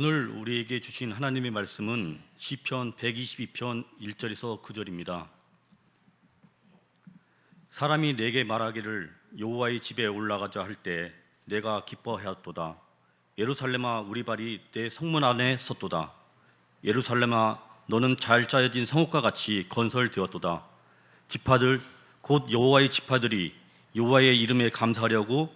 오늘 우리에게 주신 하나님의 말씀은 시편 122편 1절에서 9절입니다. 사람이 내게 말하기를 여호와의 집에 올라가자 할 때 내가 기뻐하였도다. 예루살렘아, 우리 발이 내 성문 안에 섰도다. 예루살렘아, 너는 잘 짜여진 성읍과 같이 건설되었도다. 지파들 곧 여호와의 지파들이 여호와의 이름에 감사하려고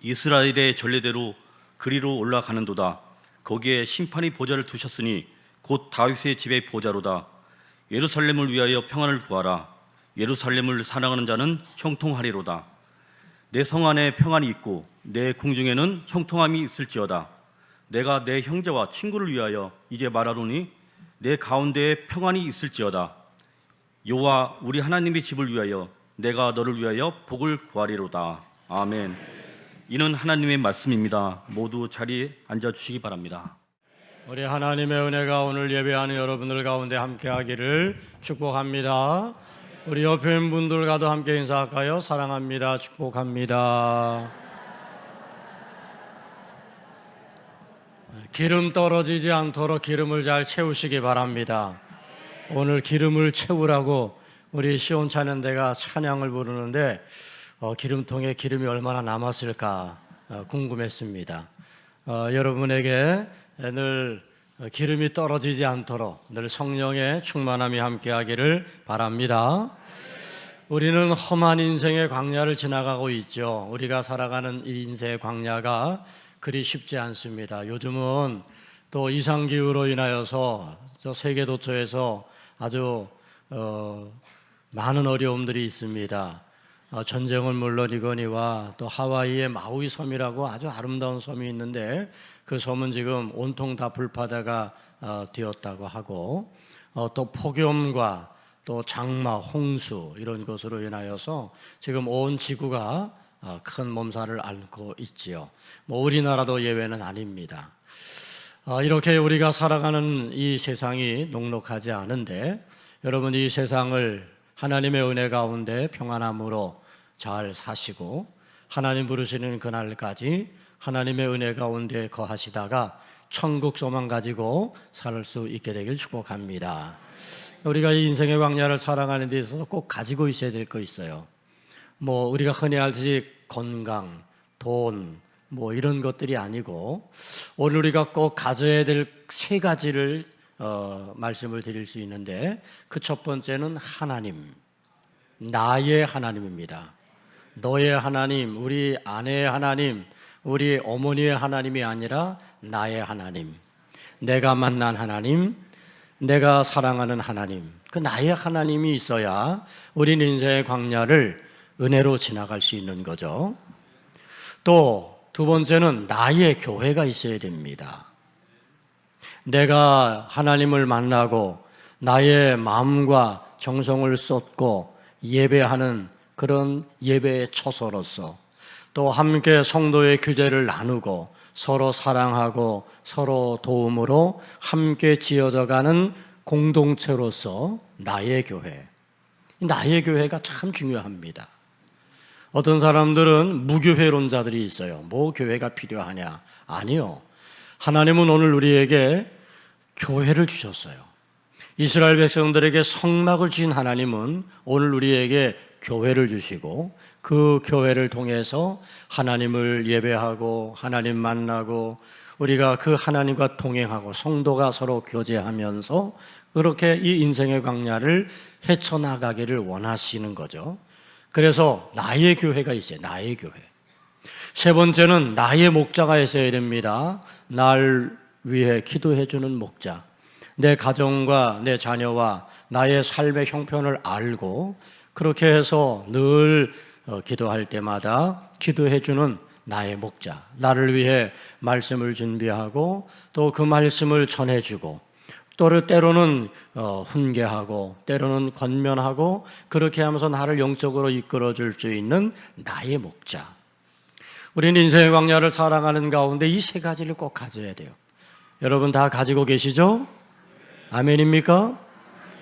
이스라엘의 전례대로 그리로 올라가는도다. 거기에 심판의 보좌를 두셨으니 곧 다윗의 집의 보좌로다. 예루살렘을 위하여 평안을 구하라. 예루살렘을 사랑하는 자는 형통하리로다. 내 성 안에 평안이 있고 내 궁중에는 형통함이 있을지어다. 내가 내 형제와 친구를 위하여 이제 말하노니 내 가운데에 평안이 있을지어다. 여호와 우리 하나님의 집을 위하여 내가 너를 위하여 복을 구하리로다. 아멘. 이는 하나님의 말씀입니다. 모두 자리에 앉아주시기 바랍니다. 우리 하나님의 은혜가 오늘 예배하는 여러분들 가운데 함께하기를 축복합니다. 우리 옆에 있는 분들과도 함께 인사할까요? 사랑합니다. 축복합니다. 기름 떨어지지 않도록 기름을 잘 채우시기 바랍니다. 오늘 기름을 채우라고 우리 시온 찬양대가 찬양을 부르는데 기름통에 기름이 얼마나 남았을까 궁금했습니다. 여러분에게 늘 기름이 떨어지지 않도록 늘 성령의 충만함이 함께하기를 바랍니다. 우리는 험한 인생의 광야를 지나가고 있죠. 우리가 살아가는 이 인생의 광야가 그리 쉽지 않습니다. 요즘은 또 이상기후로 인하여서 저 세계 도처에서 아주 많은 어려움들이 있습니다. 전쟁은 물론이거니와 또 하와이의 마우이 섬이라고 아주 아름다운 섬이 있는데 그 섬은 지금 온통 다 불바다가 되었다고 하고 또 폭염과 또 장마, 홍수 이런 것으로 인하여서 지금 온 지구가 큰 몸살을 앓고 있지요. 우리나라도 예외는 아닙니다. 이렇게 우리가 살아가는 이 세상이 녹록하지 않은데 여러분, 이 세상을 하나님의 은혜 가운데 평안함으로 잘 사시고 하나님 부르시는 그날까지 하나님의 은혜 가운데 거하시다가 천국 소망 가지고 살 수 있게 되길 축복합니다. 우리가 이 인생의 광야를 살아가는 데 있어서 꼭 가지고 있어야 될 거 있어요. 우리가 흔히 알듯이 건강, 돈 이런 것들이 아니고 오늘 우리가 꼭 가져야 될 세 가지를 말씀을 드릴 수 있는데 그 첫 번째는 하나님, 나의 하나님입니다. 너의 하나님, 우리 아내의 하나님, 우리 어머니의 하나님이 아니라 나의 하나님, 내가 만난 하나님, 내가 사랑하는 하나님, 그 나의 하나님이 있어야 우리는 인생의 광야를 은혜로 지나갈 수 있는 거죠. 또 두 번째는 나의 교회가 있어야 됩니다. 내가 하나님을 만나고 나의 마음과 정성을 쏟고 예배하는 그런 예배의 처소로서 또 함께 성도의 규제를 나누고 서로 사랑하고 서로 도움으로 함께 지어져가는 공동체로서 나의 교회, 나의 교회가 참 중요합니다. 어떤 사람들은 무교회론자들이 있어요. 교회가 필요하냐? 아니요. 하나님은 오늘 우리에게 교회를 주셨어요. 이스라엘 백성들에게 성막을 주신 하나님은 오늘 우리에게 교회를 주시고 그 교회를 통해서 하나님을 예배하고 하나님 만나고 우리가 그 하나님과 동행하고 성도가 서로 교제하면서 그렇게 이 인생의 광야를 헤쳐나가기를 원하시는 거죠. 그래서 나의 교회가 있어요. 나의 교회. 세 번째는 나의 목자가 있어야 됩니다. 날 위해 기도해 주는 목자. 내 가정과 내 자녀와 나의 삶의 형편을 알고 그렇게 해서 늘 기도할 때마다 기도해 주는 나의 목자. 나를 위해 말씀을 준비하고 또 그 말씀을 전해주고 또 때로는 훈계하고 때로는 권면하고 그렇게 하면서 나를 영적으로 이끌어줄 수 있는 나의 목자. 우리는 인생의 광야를 살아가는 가운데 이 세 가지를 꼭 가져야 돼요. 여러분 다 가지고 계시죠? 아멘입니까?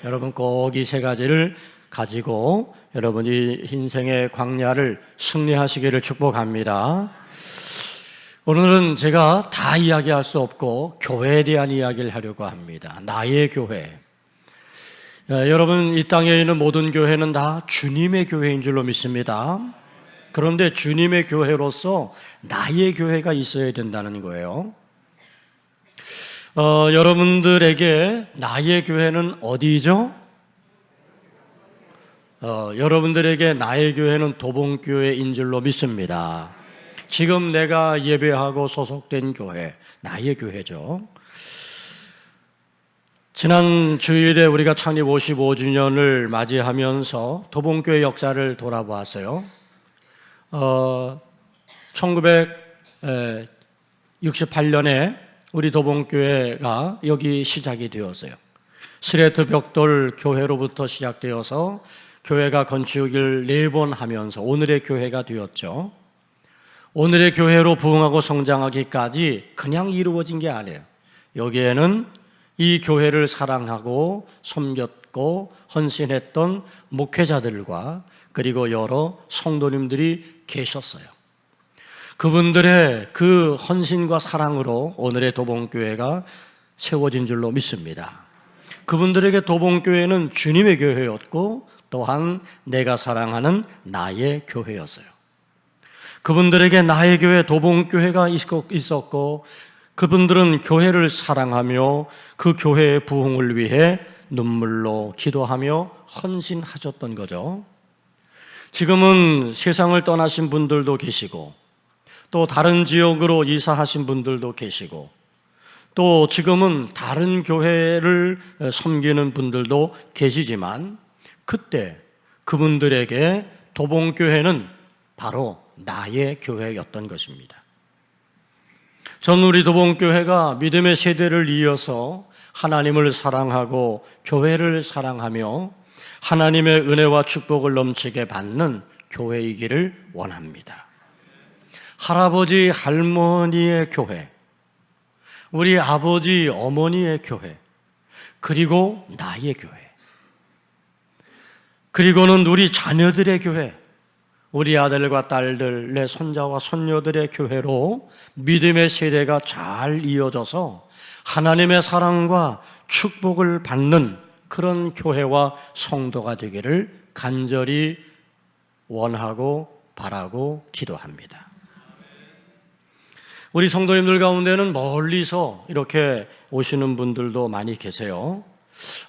여러분 꼭 이 세 가지를 가지고 여러분이 인생의 광야를 승리하시기를 축복합니다. 오늘은 제가 다 이야기할 수 없고 교회에 대한 이야기를 하려고 합니다. 나의 교회. 여러분, 이 땅에 있는 모든 교회는 다 주님의 교회인 줄로 믿습니다. 그런데 주님의 교회로서 나의 교회가 있어야 된다는 거예요. 여러분들에게 나의 교회는 어디죠? 여러분들에게 나의 교회는 도봉교회인 줄로 믿습니다. 지금 내가 예배하고 소속된 교회, 나의 교회죠. 지난 주일에 우리가 창립 55주년을 맞이하면서 도봉교회 역사를 돌아보았어요. 1968년에 우리 도봉교회가 여기 시작이 되었어요. 스레트 벽돌 교회로부터 시작되어서 교회가 건축을 4번 하면서 오늘의 교회가 되었죠. 오늘의 교회로 부흥하고 성장하기까지 그냥 이루어진 게 아니에요. 여기에는 이 교회를 사랑하고 섬겼고 헌신했던 목회자들과 그리고 여러 성도님들이 계셨어요. 그분들의 그 헌신과 사랑으로 오늘의 도봉교회가 세워진 줄로 믿습니다. 그분들에게 도봉교회는 주님의 교회였고 또한 내가 사랑하는 나의 교회였어요. 그분들에게 나의 교회 도봉교회가 있었고 그분들은 교회를 사랑하며 그 교회의 부흥을 위해 눈물로 기도하며 헌신하셨던 거죠. 지금은 세상을 떠나신 분들도 계시고 또 다른 지역으로 이사하신 분들도 계시고 또 지금은 다른 교회를 섬기는 분들도 계시지만 그때 그분들에게 도봉교회는 바로 나의 교회였던 것입니다. 전 우리 도봉교회가 믿음의 세대를 이어서 하나님을 사랑하고 교회를 사랑하며 하나님의 은혜와 축복을 넘치게 받는 교회이기를 원합니다. 할아버지 할머니의 교회, 우리 아버지 어머니의 교회, 그리고 나의 교회, 그리고는 우리 자녀들의 교회, 우리 아들과 딸들, 내 손자와 손녀들의 교회로 믿음의 세대가 잘 이어져서 하나님의 사랑과 축복을 받는 그런 교회와 성도가 되기를 간절히 원하고 바라고 기도합니다. 우리 성도님들 가운데는 멀리서 이렇게 오시는 분들도 많이 계세요.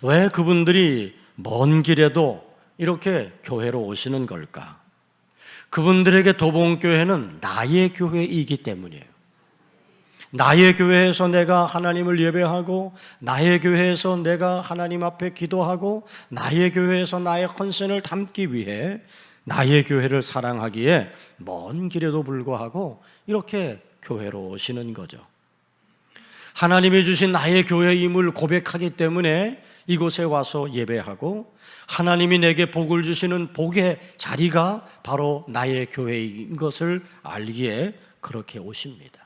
왜 그분들이 먼 길에도 이렇게 교회로 오시는 걸까? 그분들에게 도봉교회는 나의 교회이기 때문이에요. 나의 교회에서 내가 하나님을 예배하고 나의 교회에서 내가 하나님 앞에 기도하고 나의 교회에서 나의 헌신을 담기 위해 나의 교회를 사랑하기에 먼 길에도 불구하고 이렇게 교회로 오시는 거죠. 하나님이 주신 나의 교회임을 고백하기 때문에 이곳에 와서 예배하고 하나님이 내게 복을 주시는 복의 자리가 바로 나의 교회인 것을 알기에 그렇게 오십니다.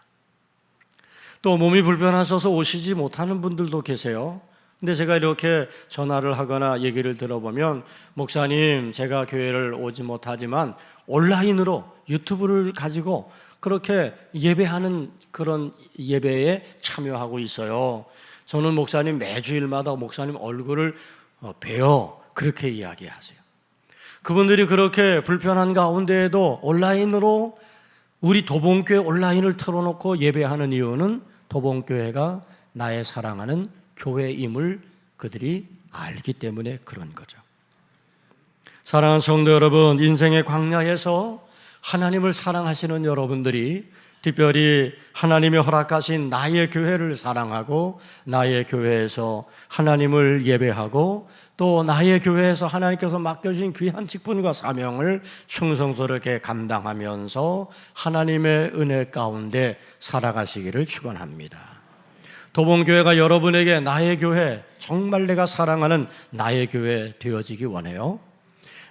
또 몸이 불편하셔서 오시지 못하는 분들도 계세요. 근데 제가 이렇게 전화를 하거나 얘기를 들어보면 목사님, 제가 교회를 오지 못하지만 온라인으로 유튜브를 가지고 그렇게 예배하는 그런 예배에 참여하고 있어요. 저는 목사님 매주일마다 목사님 얼굴을 뵈어 그렇게 이야기하세요. 그분들이 그렇게 불편한 가운데에도 온라인으로 우리 도봉교회 온라인을 틀어놓고 예배하는 이유는 도봉교회가 나의 사랑하는 교회임을 그들이 알기 때문에 그런 거죠. 사랑하는 성도 여러분, 인생의 광야에서 하나님을 사랑하시는 여러분들이 특별히 하나님이 허락하신 나의 교회를 사랑하고 나의 교회에서 하나님을 예배하고 또 나의 교회에서 하나님께서 맡겨주신 귀한 직분과 사명을 충성스럽게 감당하면서 하나님의 은혜 가운데 살아가시기를 축원합니다. 도봉교회가 여러분에게 나의 교회, 정말 내가 사랑하는 나의 교회 되어지기 원해요.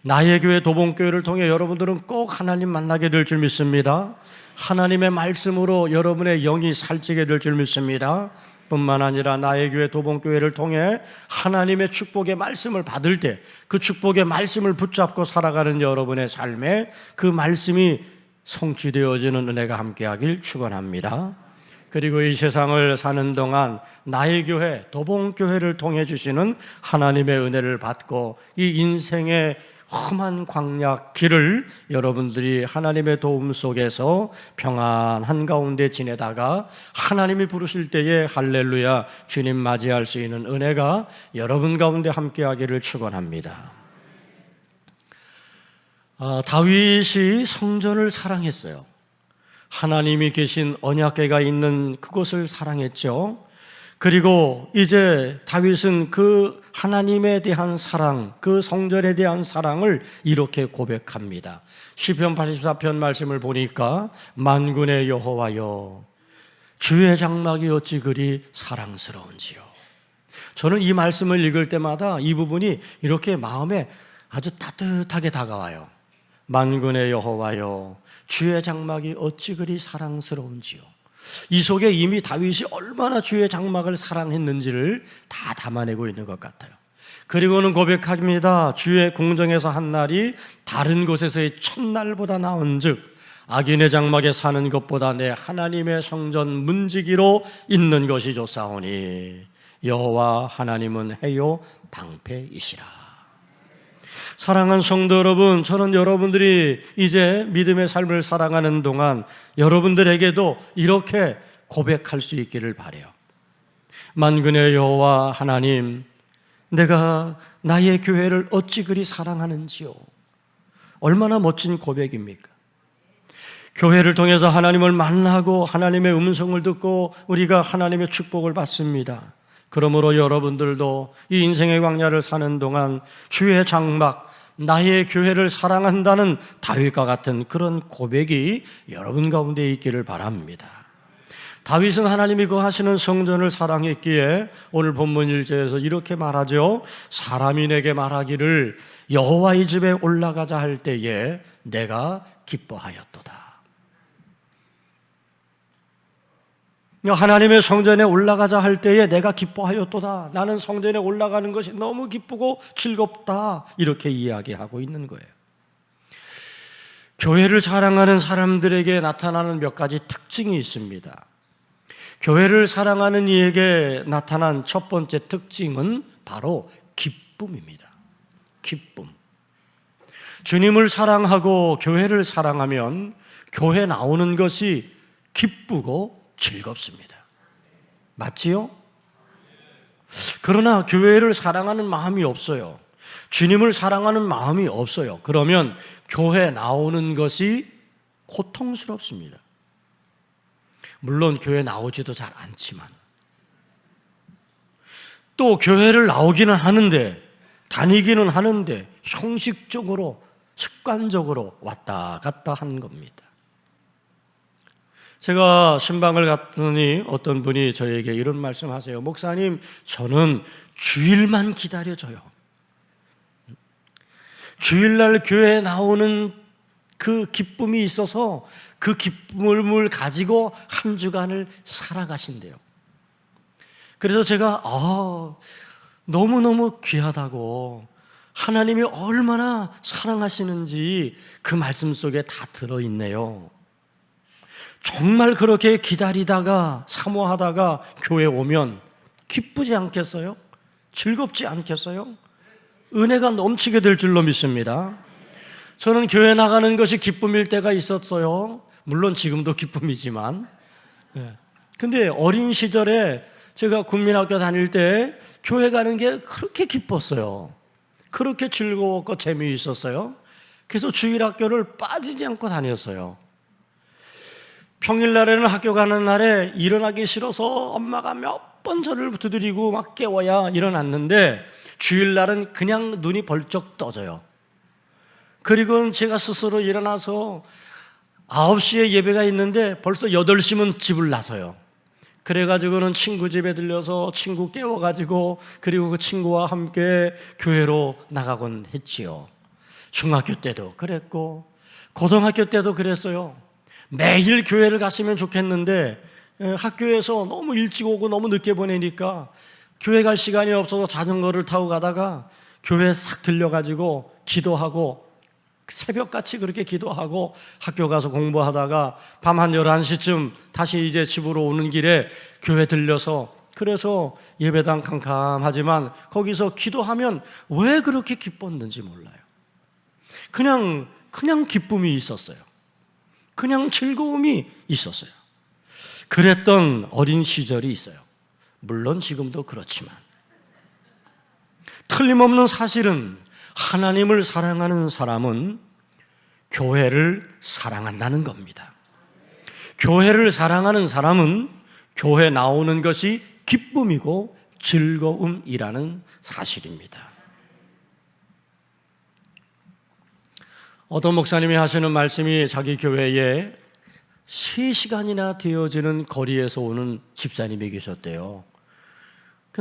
나의 교회 도봉교회를 통해 여러분들은 꼭 하나님 만나게 될 줄 믿습니다. 하나님의 말씀으로 여러분의 영이 살찌게 될 줄 믿습니다. 뿐만 아니라 나의 교회 도봉교회를 통해 하나님의 축복의 말씀을 받을 때 그 축복의 말씀을 붙잡고 살아가는 여러분의 삶에 그 말씀이 성취되어지는 은혜가 함께하길 축원합니다. 그리고 이 세상을 사는 동안 나의 교회, 도봉교회를 통해 주시는 하나님의 은혜를 받고 이 인생의 험한 광야 길을 여러분들이 하나님의 도움 속에서 평안한 가운데 지내다가 하나님이 부르실 때에 할렐루야 주님 맞이할 수 있는 은혜가 여러분 가운데 함께하기를 축원합니다. 다윗이 성전을 사랑했어요. 하나님이 계신 언약궤가 있는 그곳을 사랑했죠. 그리고 이제 다윗은 그 하나님에 대한 사랑, 그 성전에 대한 사랑을 이렇게 고백합니다. 시편 84편 말씀을 보니까 만군의 여호와여 주의 장막이 어찌 그리 사랑스러운지요. 저는 이 말씀을 읽을 때마다 이 부분이 이렇게 마음에 아주 따뜻하게 다가와요. 만군의 여호와여 주의 장막이 어찌 그리 사랑스러운지요. 이 속에 이미 다윗이 얼마나 주의 장막을 사랑했는지를 다 담아내고 있는 것 같아요. 그리고는 고백합니다. 주의 궁정에서 한 날이 다른 곳에서의 첫날보다 나은즉 악인의 장막에 사는 것보다 내 하나님의 성전 문지기로 있는 것이 좋사오니 여호와 하나님은 해요 방패이시라. 사랑하는 성도 여러분, 저는 여러분들이 이제 믿음의 삶을 살아가는 동안 여러분들에게도 이렇게 고백할 수 있기를 바라요. 만군의 여호와 하나님, 내가 나의 교회를 어찌 그리 사랑하는지요. 얼마나 멋진 고백입니까? 교회를 통해서 하나님을 만나고 하나님의 음성을 듣고 우리가 하나님의 축복을 받습니다. 그러므로 여러분들도 이 인생의 광야를 사는 동안 주의 장막, 나의 교회를 사랑한다는 다윗과 같은 그런 고백이 여러분 가운데 있기를 바랍니다. 다윗은 하나님이 거하시는 성전을 사랑했기에 오늘 본문 1절에서 이렇게 말하죠. 사람이 내게 말하기를 여호와의 집에 올라가자 할 때에 내가 기뻐하였도다. 하나님의 성전에 올라가자 할 때에 내가 기뻐하였도다. 나는 성전에 올라가는 것이 너무 기쁘고 즐겁다. 이렇게 이야기하고 있는 거예요. 교회를 사랑하는 사람들에게 나타나는 몇 가지 특징이 있습니다. 교회를 사랑하는 이에게 나타난 첫 번째 특징은 바로 기쁨입니다. 기쁨. 주님을 사랑하고 교회를 사랑하면 교회 나오는 것이 기쁘고 즐겁습니다. 맞지요? 그러나 교회를 사랑하는 마음이 없어요. 주님을 사랑하는 마음이 없어요. 그러면 교회 나오는 것이 고통스럽습니다. 물론 교회 나오지도 잘 않지만 또 교회를 나오기는 하는데 다니기는 하는데 형식적으로 습관적으로 왔다 갔다 하는 겁니다. 제가 신방을 갔더니 어떤 분이 저에게 이런 말씀하세요. 목사님, 저는 주일만 기다려줘요. 주일날 교회에 나오는 그 기쁨이 있어서 그 기쁨을 가지고 한 주간을 살아가신대요. 그래서 제가 너무너무 귀하다고 하나님이 얼마나 사랑하시는지 그 말씀 속에 다 들어있네요. 정말 그렇게 기다리다가 사모하다가 교회 오면 기쁘지 않겠어요? 즐겁지 않겠어요? 은혜가 넘치게 될 줄로 믿습니다. 저는 교회 나가는 것이 기쁨일 때가 있었어요. 물론 지금도 기쁨이지만. 근데 어린 시절에 제가 국민학교 다닐 때 교회 가는 게 그렇게 기뻤어요. 그렇게 즐거웠고 재미있었어요. 그래서 주일학교를 빠지지 않고 다녔어요. 평일날에는 학교 가는 날에 일어나기 싫어서 엄마가 몇 번 저를 두드리고 막 깨워야 일어났는데 주일날은 그냥 눈이 벌쩍 떠져요. 그리고는 제가 스스로 일어나서 9시에 예배가 있는데 벌써 8시면 집을 나서요. 그래가지고는 친구 집에 들려서 친구 깨워가지고 그리고 그 친구와 함께 교회로 나가곤 했지요. 중학교 때도 그랬고 고등학교 때도 그랬어요. 매일 교회를 갔으면 좋겠는데 학교에서 너무 일찍 오고 너무 늦게 보내니까 교회 갈 시간이 없어서 자전거를 타고 가다가 교회에 싹 들려가지고 기도하고 새벽같이 그렇게 기도하고 학교 가서 공부하다가 밤 한 11시쯤 다시 이제 집으로 오는 길에 교회 들려서, 그래서 예배당 캄캄하지만 거기서 기도하면 왜 그렇게 기뻤는지 몰라요. 그냥 기쁨이 있었어요. 그냥 즐거움이 있었어요. 그랬던 어린 시절이 있어요. 물론 지금도 그렇지만 틀림없는 사실은 하나님을 사랑하는 사람은 교회를 사랑한다는 겁니다. 교회를 사랑하는 사람은 교회 나오는 것이 기쁨이고 즐거움이라는 사실입니다. 어떤 목사님이 하시는 말씀이, 자기 교회에 3시간이나 되어지는 거리에서 오는 집사님이 계셨대요.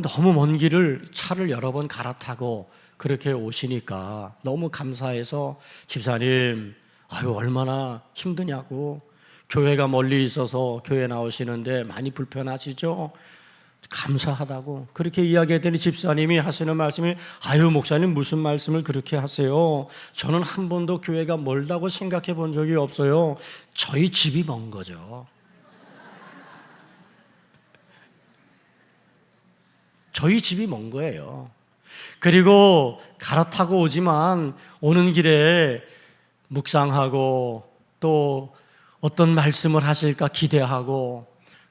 너무 먼 길을 차를 여러 번 갈아타고 그렇게 오시니까 너무 감사해서, 집사님, 얼마나 힘드냐고, 교회가 멀리 있어서 교회 나오시는데 많이 불편하시죠? 감사하다고 그렇게 이야기했더니 집사님이 하시는 말씀이, 목사님 무슨 말씀을 그렇게 하세요? 저는 한 번도 교회가 멀다고 생각해 본 적이 없어요. 저희 집이 먼 거죠. 저희 집이 먼 거예요. 그리고 갈아타고 오지만 오는 길에 묵상하고 또 어떤 말씀을 하실까 기대하고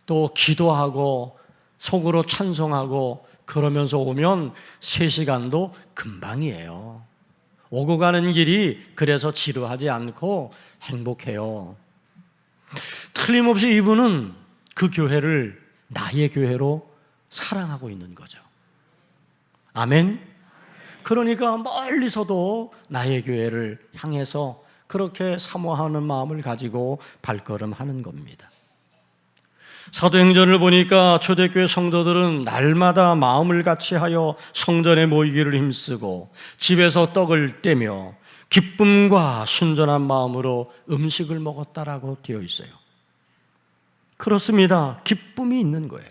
또 기도하고 속으로 찬송하고 그러면서 오면 3시간도 금방이에요. 오고 가는 길이 그래서 지루하지 않고 행복해요. 틀림없이 이분은 그 교회를 나의 교회로 사랑하고 있는 거죠. 아멘. 그러니까 멀리서도 나의 교회를 향해서 그렇게 사모하는 마음을 가지고 발걸음하는 겁니다. 사도행전을 보니까 초대교회 성도들은 날마다 마음을 같이하여 성전에 모이기를 힘쓰고 집에서 떡을 떼며 기쁨과 순전한 마음으로 음식을 먹었다라고 되어 있어요. 그렇습니다. 기쁨이 있는 거예요.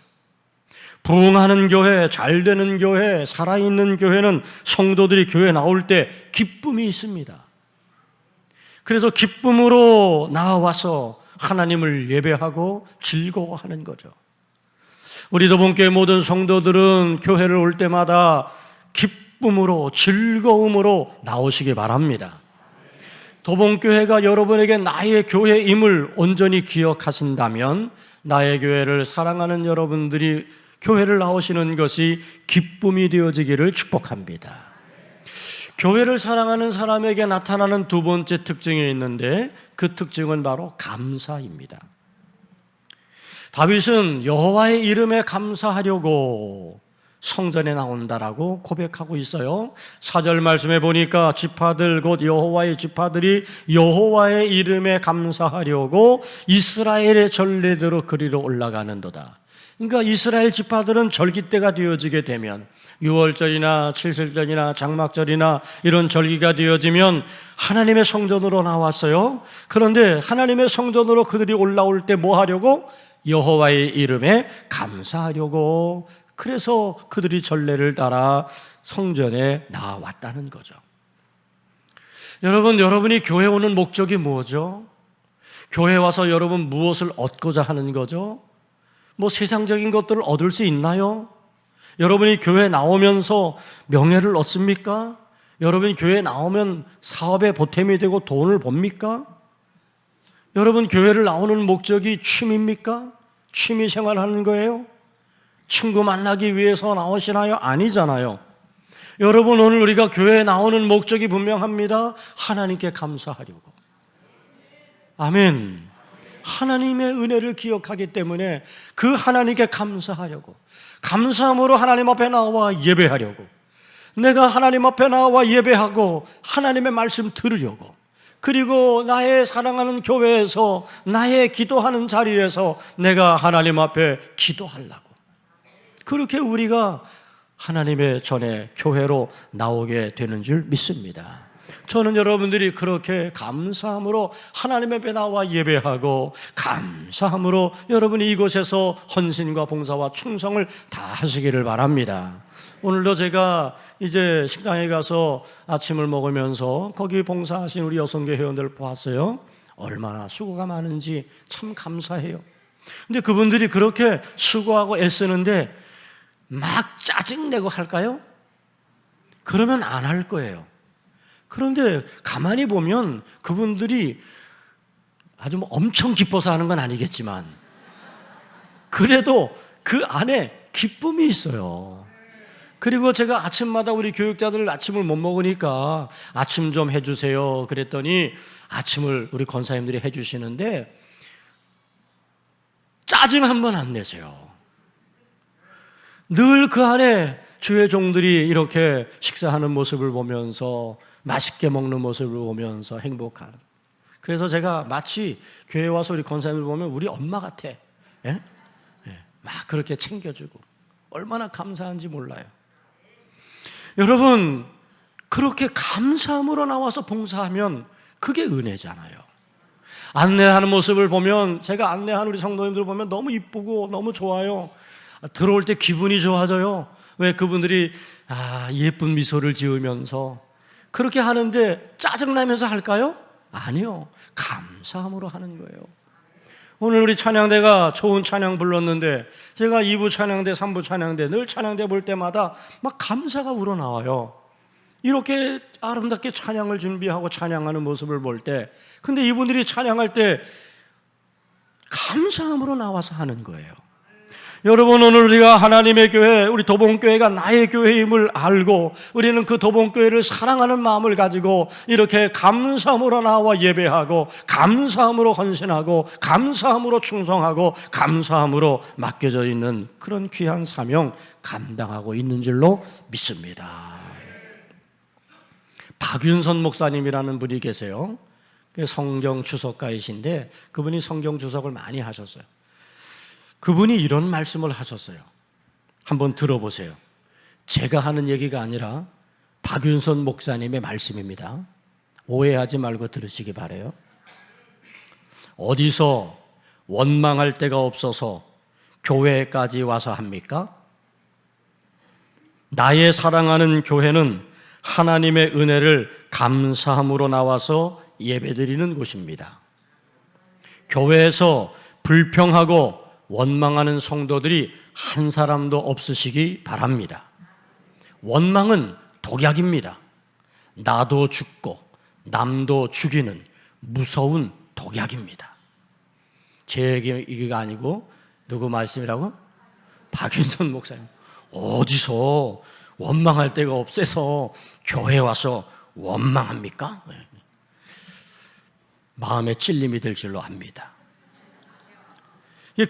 부흥하는 교회, 잘되는 교회, 살아있는 교회는 성도들이 교회 나올 때 기쁨이 있습니다. 그래서 기쁨으로 나와서 하나님을 예배하고 즐거워하는 거죠. 우리 도봉교회 모든 성도들은 교회를 올 때마다 기쁨으로 즐거움으로 나오시기 바랍니다. 도봉교회가 여러분에게 나의 교회임을 온전히 기억하신다면 나의 교회를 사랑하는 여러분들이 교회를 나오시는 것이 기쁨이 되어지기를 축복합니다. 교회를 사랑하는 사람에게 나타나는 두 번째 특징이 있는데 그 특징은 바로 감사입니다. 다윗은 여호와의 이름에 감사하려고 성전에 나온다라고 고백하고 있어요. 4절 말씀에 보니까 지파들 곧 여호와의 지파들이 여호와의 이름에 감사하려고 이스라엘의 전례대로 그리로 올라가는도다. 그러니까 이스라엘 지파들은 절기때가 되어지게 되면 6월절이나 7절절이나 장막절이나 이런 절기가 되어지면 하나님의 성전으로 나왔어요. 그런데 하나님의 성전으로 그들이 올라올 때 뭐 하려고? 여호와의 이름에 감사하려고. 그래서 그들이 전례를 따라 성전에 나왔다는 거죠. 여러분, 여러분이 교회 오는 목적이 뭐죠? 교회 와서 여러분 무엇을 얻고자 하는 거죠? 뭐 세상적인 것들을 얻을 수 있나요? 여러분이 교회 나오면서 명예를 얻습니까? 여러분이 교회 나오면 사업에 보탬이 되고 돈을 법니까? 여러분 교회를 나오는 목적이 취미입니까? 취미 생활하는 거예요? 친구 만나기 위해서 나오시나요? 아니잖아요. 여러분, 오늘 우리가 교회에 나오는 목적이 분명합니다. 하나님께 감사하려고. 아멘. 하나님의 은혜를 기억하기 때문에 그 하나님께 감사하려고, 감사함으로 하나님 앞에 나와 예배하려고, 내가 하나님 앞에 나와 예배하고 하나님의 말씀 들으려고, 그리고 나의 사랑하는 교회에서 나의 기도하는 자리에서 내가 하나님 앞에 기도하려고, 그렇게 우리가 하나님의 전에 교회로 나오게 되는 줄 믿습니다. 저는 여러분들이 그렇게 감사함으로 하나님 앞에 나와 예배하고 감사함으로 여러분이 이곳에서 헌신과 봉사와 충성을 다 하시기를 바랍니다. 오늘도 제가 이제 식당에 가서 아침을 먹으면서 거기 봉사하신 우리 여성교 회원들 보았어요. 얼마나 수고가 많은지 참 감사해요. 근데 그분들이 그렇게 수고하고 애쓰는데 막 짜증내고 할까요? 그러면 안 할 거예요. 그런데 가만히 보면 그분들이 아주 엄청 기뻐서 하는 건 아니겠지만 그래도 그 안에 기쁨이 있어요. 그리고 제가 아침마다 우리 교육자들 아침을 못 먹으니까 아침 좀 해주세요 그랬더니 아침을 우리 권사님들이 해주시는데 짜증 한 번 안 내세요. 늘 그 안에 주의 종들이 이렇게 식사하는 모습을 보면서 맛있게 먹는 모습을 보면서 행복한. 그래서 제가 마치 교회 와서 우리 권사님을 보면 우리 엄마 같아. 예? 예. 막 그렇게 챙겨주고 얼마나 감사한지 몰라요. 여러분 그렇게 감사함으로 나와서 봉사하면 그게 은혜잖아요. 안내하는 모습을 보면 제가 안내하는 우리 성도님들 보면 너무 이쁘고 너무 좋아요. 들어올 때 기분이 좋아져요. 왜 그분들이 예쁜 미소를 지으면서 그렇게 하는데 짜증나면서 할까요? 아니요. 감사함으로 하는 거예요. 오늘 우리 찬양대가 좋은 찬양 불렀는데 제가 2부 찬양대, 3부 찬양대 늘 찬양대 볼 때마다 막 감사가 우러나와요. 이렇게 아름답게 찬양을 준비하고 찬양하는 모습을 볼 때 근데 이분들이 찬양할 때 감사함으로 나와서 하는 거예요. 여러분 오늘 우리가 하나님의 교회, 우리 도봉교회가 나의 교회임을 알고 우리는 그 도봉교회를 사랑하는 마음을 가지고 이렇게 감사함으로 나와 예배하고 감사함으로 헌신하고 감사함으로 충성하고 감사함으로 맡겨져 있는 그런 귀한 사명 감당하고 있는 줄로 믿습니다. 박윤선 목사님이라는 분이 계세요. 성경 주석가이신데 그분이 성경 주석을 많이 하셨어요. 그분이 이런 말씀을 하셨어요. 한번 들어보세요. 제가 하는 얘기가 아니라 박윤선 목사님의 말씀입니다. 오해하지 말고 들으시기 바라요. 어디서 원망할 데가 없어서 교회까지 와서 합니까? 나의 사랑하는 교회는 하나님의 은혜를 감사함으로 나와서 예배드리는 곳입니다. 교회에서 불평하고 원망하는 성도들이 한 사람도 없으시기 바랍니다. 원망은 독약입니다. 나도 죽고 남도 죽이는 무서운 독약입니다. 제 얘기가 아니고 누구 말씀이라고? 박윤선 목사님. 어디서 원망할 데가 없어서 교회에 와서 원망합니까? 마음에 찔림이 될 줄로 압니다.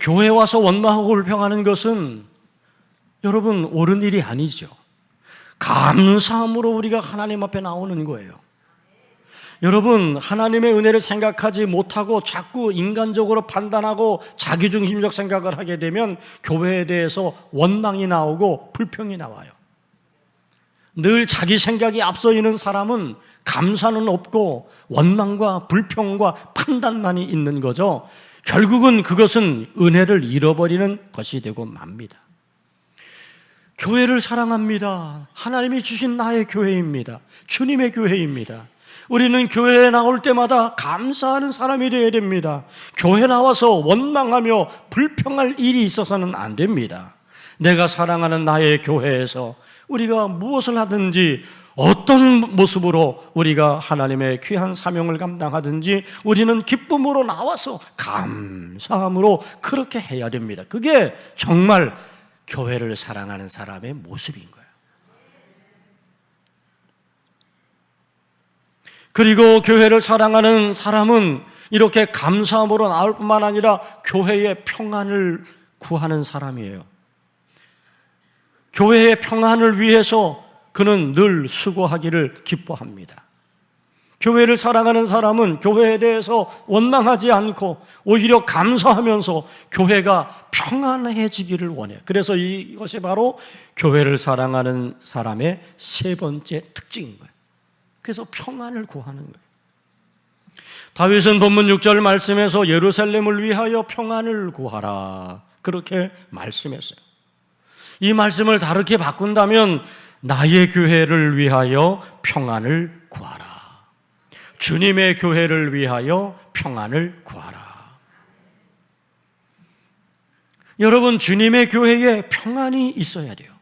교회에 와서 원망하고 불평하는 것은 여러분 옳은 일이 아니죠. 감사함으로 우리가 하나님 앞에 나오는 거예요. 여러분 하나님의 은혜를 생각하지 못하고 자꾸 인간적으로 판단하고 자기중심적 생각을 하게 되면 교회에 대해서 원망이 나오고 불평이 나와요. 늘 자기 생각이 앞서 있는 사람은 감사는 없고 원망과 불평과 판단만이 있는 거죠. 결국은 그것은 은혜를 잃어버리는 것이 되고 맙니다. 교회를 사랑합니다. 하나님이 주신 나의 교회입니다. 주님의 교회입니다. 우리는 교회에 나올 때마다 감사하는 사람이 되어야 됩니다. 교회 나와서 원망하며 불평할 일이 있어서는 안 됩니다. 내가 사랑하는 나의 교회에서 우리가 무엇을 하든지 어떤 모습으로 우리가 하나님의 귀한 사명을 감당하든지 우리는 기쁨으로 나와서 감사함으로 그렇게 해야 됩니다. 그게 정말 교회를 사랑하는 사람의 모습인 거예요. 그리고 교회를 사랑하는 사람은 이렇게 감사함으로 나올 뿐만 아니라 교회의 평안을 구하는 사람이에요. 교회의 평안을 위해서 그는 늘 수고하기를 기뻐합니다. 교회를 사랑하는 사람은 교회에 대해서 원망하지 않고 오히려 감사하면서 교회가 평안해지기를 원해요. 그래서 이것이 바로 교회를 사랑하는 사람의 세 번째 특징인 거예요. 그래서 평안을 구하는 거예요. 다윗은 본문 6절 말씀에서 예루살렘을 위하여 평안을 구하라 그렇게 말씀했어요. 이 말씀을 다르게 바꾼다면 나의 교회를 위하여 평안을 구하라. 주님의 교회를 위하여 평안을 구하라. 여러분, 주님의 교회에 평안이 있어야 돼요.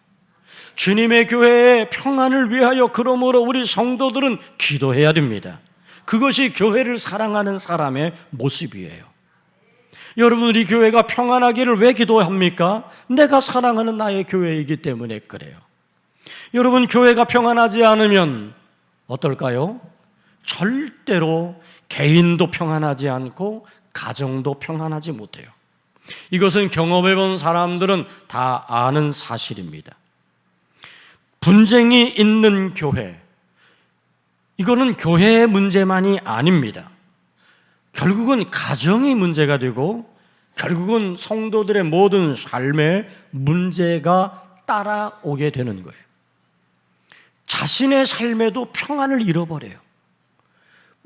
주님의 교회의 평안을 위하여 그러므로 우리 성도들은 기도해야 됩니다. 그것이 교회를 사랑하는 사람의 모습이에요. 여러분, 우리 교회가 평안하기를 왜 기도합니까? 내가 사랑하는 나의 교회이기 때문에 그래요. 여러분, 교회가 평안하지 않으면 어떨까요? 절대로 개인도 평안하지 않고 가정도 평안하지 못해요. 이것은 경험해 본 사람들은 다 아는 사실입니다. 분쟁이 있는 교회, 이거는 교회의 문제만이 아닙니다. 결국은 가정이 문제가 되고 결국은 성도들의 모든 삶에 문제가 따라오게 되는 거예요. 자신의 삶에도 평안을 잃어버려요.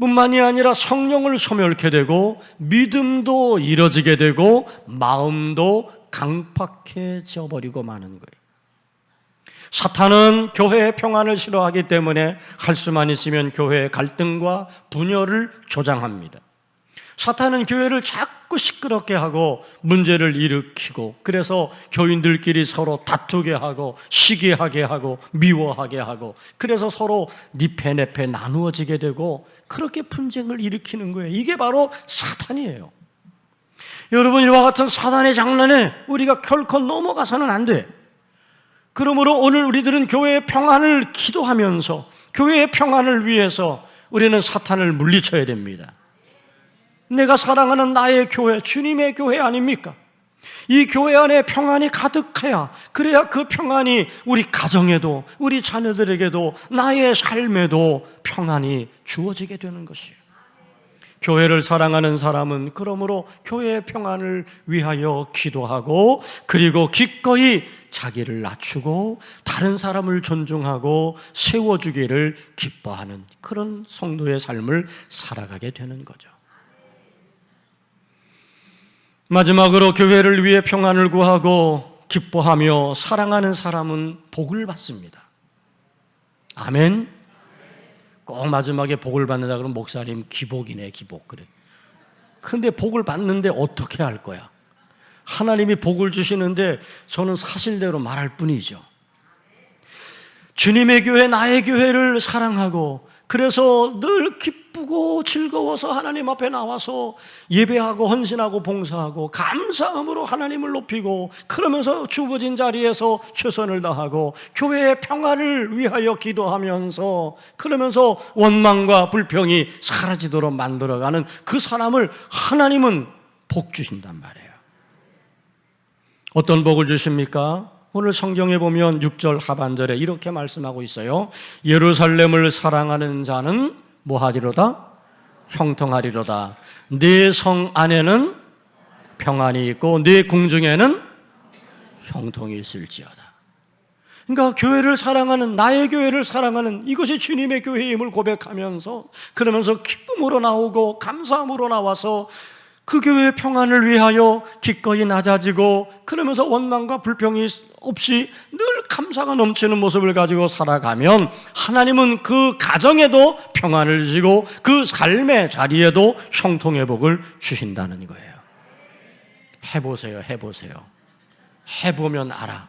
뿐만이 아니라 성령을 소멸케 되고 믿음도 잃어지게 되고 마음도 강팍해져 버리고 마는 거예요. 사탄은 교회의 평안을 싫어하기 때문에 할 수만 있으면 교회의 갈등과 분열을 조장합니다. 사탄은 교회를 자꾸 시끄럽게 하고 문제를 일으키고 그래서 교인들끼리 서로 다투게 하고 시기하게 하고 미워하게 하고 그래서 서로 니패 내패 나누어지게 되고 그렇게 분쟁을 일으키는 거예요. 이게 바로 사탄이에요. 여러분, 이와 같은 사탄의 장난에 우리가 결코 넘어가서는 안 돼. 그러므로 오늘 우리들은 교회의 평안을 기도하면서 교회의 평안을 위해서 우리는 사탄을 물리쳐야 됩니다. 내가 사랑하는 나의 교회, 주님의 교회 아닙니까? 이 교회 안에 평안이 가득해야 그래야 그 평안이 우리 가정에도 우리 자녀들에게도 나의 삶에도 평안이 주어지게 되는 것이에요. 교회를 사랑하는 사람은 그러므로 교회의 평안을 위하여 기도하고 그리고 기꺼이 자기를 낮추고 다른 사람을 존중하고 세워주기를 기뻐하는 그런 성도의 삶을 살아가게 되는 거죠. 마지막으로 교회를 위해 평안을 구하고 기뻐하며 사랑하는 사람은 복을 받습니다. 아멘. 꼭 마지막에 복을 받는다 그러면 목사님 기복이네 기복 그래. 근데 복을 받는데 어떻게 할 거야? 하나님이 복을 주시는데 저는 사실대로 말할 뿐이죠. 주님의 교회, 나의 교회를 사랑하고 그래서 늘 기쁘고 즐거워서 하나님 앞에 나와서 예배하고 헌신하고 봉사하고 감사함으로 하나님을 높이고 그러면서 주어진 자리에서 최선을 다하고 교회의 평화를 위하여 기도하면서 그러면서 원망과 불평이 사라지도록 만들어가는 그 사람을 하나님은 복 주신단 말이에요. 어떤 복을 주십니까? 오늘 성경에 보면 6절 하반절에 이렇게 말씀하고 있어요. 예루살렘을 사랑하는 자는 뭐하리로다? 형통하리로다. 네 성 안에는 평안이 있고 네 궁중에는 형통이 있을지어다. 그러니까 교회를 사랑하는, 나의 교회를 사랑하는 이것이 주님의 교회임을 고백하면서 그러면서 기쁨으로 나오고 감사함으로 나와서 그 교회의 평안을 위하여 기꺼이 낮아지고 그러면서 원망과 불평이 없이 늘 감사가 넘치는 모습을 가지고 살아가면 하나님은 그 가정에도 평안을 주시고 그 삶의 자리에도 형통의 복을 주신다는 거예요. 해보세요. 해보면 알아.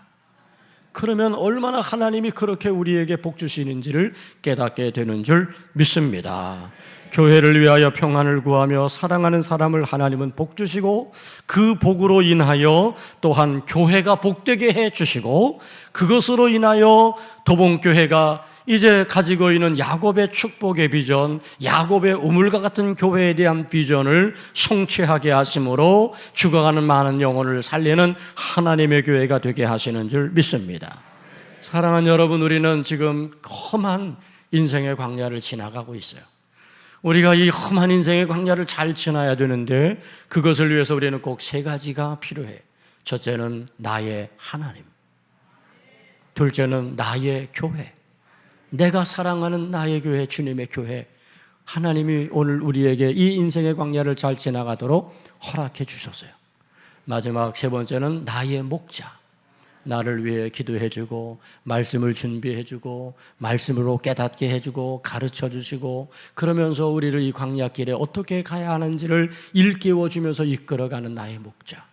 그러면 얼마나 하나님이 그렇게 우리에게 복 주시는지를 깨닫게 되는 줄 믿습니다. 교회를 위하여 평안을 구하며 사랑하는 사람을 하나님은 복 주시고 그 복으로 인하여 또한 교회가 복되게 해 주시고 그것으로 인하여 도봉교회가 이제 가지고 있는 야곱의 축복의 비전, 야곱의 우물과 같은 교회에 대한 비전을 성취하게 하심으로 죽어가는 많은 영혼을 살리는 하나님의 교회가 되게 하시는 줄 믿습니다. 사랑하는 여러분, 우리는 지금 험한 인생의 광야를 지나가고 있어요. 우리가 이 험한 인생의 광야를 잘 지나야 되는데 그것을 위해서 우리는 꼭 세 가지가 필요해. 첫째는 나의 하나님, 둘째는 나의 교회, 내가 사랑하는 나의 교회, 주님의 교회, 하나님이 오늘 우리에게 이 인생의 광야를 잘 지나가도록 허락해 주셨어요. 마지막 세 번째는 나의 목자. 나를 위해 기도해주고 말씀을 준비해주고 말씀으로 깨닫게 해주고 가르쳐주시고 그러면서 우리를 이 광야길에 어떻게 가야 하는지를 일깨워주면서 이끌어가는 나의 목자.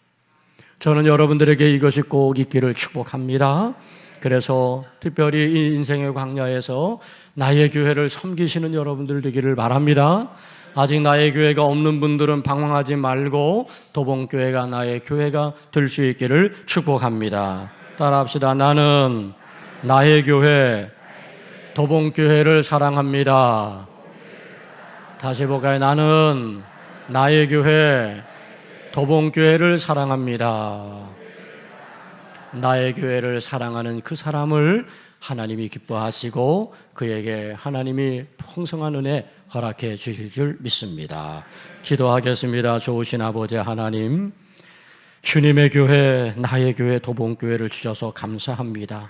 저는 여러분들에게 이것이 꼭 있기를 축복합니다. 그래서 특별히 이 인생의 광야에서 나의 교회를 섬기시는 여러분들 되기를 바랍니다. 아직 나의 교회가 없는 분들은 방황하지 말고 도봉교회가 나의 교회가 될 수 있기를 축복합니다. 따라합시다. 나는 나의 교회, 도봉교회를 사랑합니다. 다시 볼까요? 나는 나의 교회, 도봉교회를 사랑합니다. 나의 교회를 사랑하는 그 사람을 하나님이 기뻐하시고 그에게 하나님이 풍성한 은혜 허락해 주실 줄 믿습니다. 기도하겠습니다. 좋으신 아버지 하나님, 주님의 교회, 나의 교회, 도봉교회를 주셔서 감사합니다.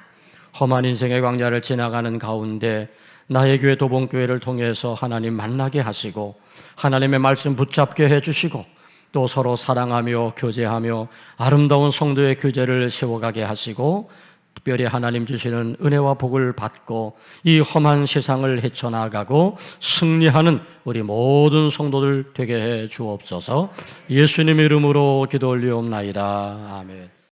험한 인생의 광야를 지나가는 가운데 나의 교회, 도봉교회를 통해서 하나님 만나게 하시고 하나님의 말씀 붙잡게 해주시고 또 서로 사랑하며 교제하며 아름다운 성도의 교제를 세워가게 하시고 특별히 하나님 주시는 은혜와 복을 받고 이 험한 세상을 헤쳐나가고 승리하는 우리 모든 성도들 되게 해 주옵소서. 예수님의 이름으로 기도 올리옵나이다. 아멘.